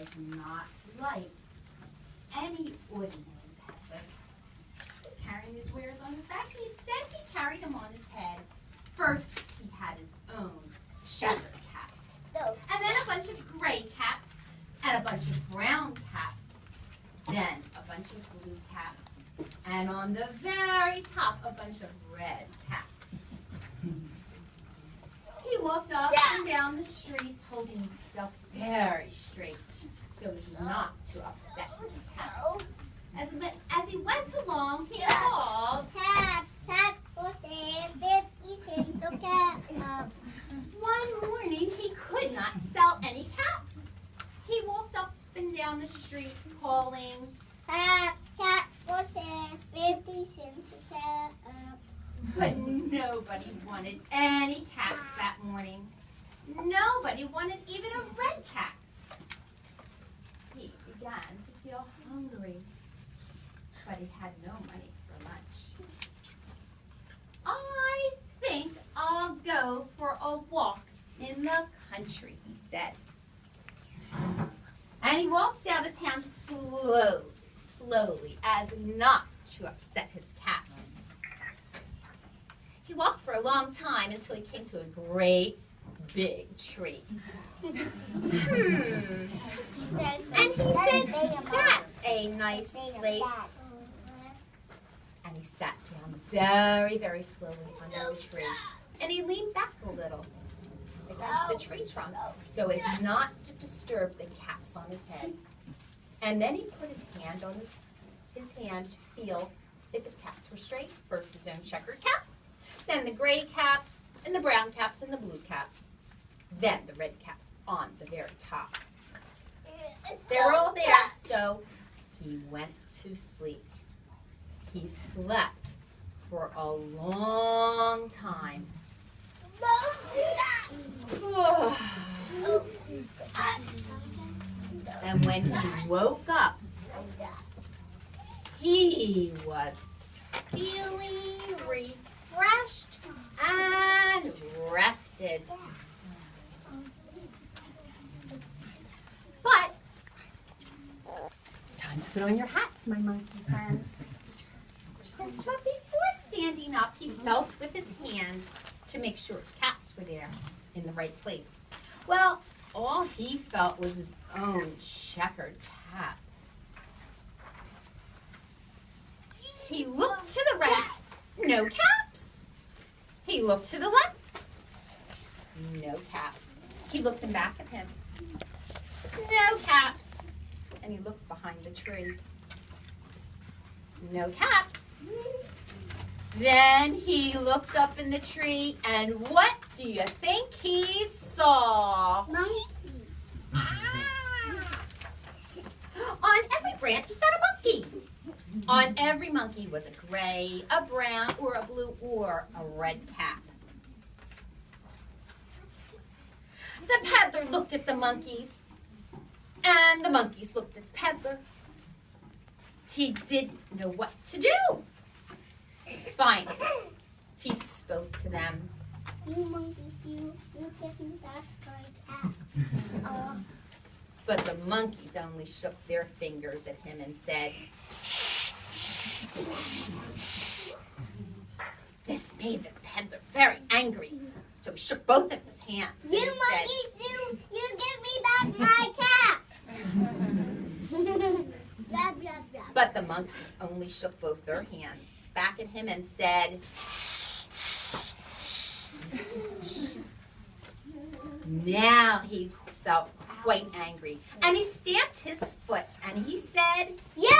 was not like any ordinary peddler. He was carrying his wares on his back, and instead he carried them on his head. First, he had his own shepherd caps, and then a bunch of gray caps, and a bunch of brown caps, then a bunch of blue caps, and on the very top, a bunch of red caps. He walked up and down the streets holding himself very straight so as not to upset his caps. As he went along, he called, Taps, for 50 cents a cap. One morning, he could not sell any caps. He walked up and down the street calling, Taps, for 50 cents a cap. but nobody wanted any caps that morning. Nobody wanted even a red cap. He began to feel hungry, but he had no money for lunch. I think I'll go for a walk in the country, he said. And he walked out of town slowly, as not to upset his caps. He walked for a long time until he came to a great big tree. And he said, that's a nice place. And he sat down very, very slowly under the tree. And he leaned back a little against the tree trunk so as not to disturb the caps on his head. And then he put his hand on his hand to feel if his caps were straight. First his own checkered cap, then the gray caps, and the brown caps, and the blue caps. Then the red caps on the very top. They were all there, so he went to sleep. He slept for a long time. And when he woke up, he was feeling refreshed and rested. But time to put on your hats, my monkey friends. But before standing up, he felt with his hand to make sure his caps were there in the right place. Well, all he felt was his own checkered cap. He looked to the right, no caps. He looked to the left, no caps. He looked in back of him, no caps. And he looked behind the tree, no caps. Then he looked up in the tree, and what do you think he saw? Monkey. On every branch sat a monkey. On every monkey was a gray, a brown, or a blue, or a red cap. The peddler looked at the monkeys, and the monkeys looked at the peddler. He didn't know what to do. Finally, he spoke to them. You monkeys, you give me back my cap. But the monkeys only shook their fingers at him and said, this made the peddler very angry, so he shook both of his hands. You monkeys, you give me back my cap. Blah, blah, blah. But the monkeys only shook both their hands back at him and said, now he felt quite angry. And he stamped his foot and he said, You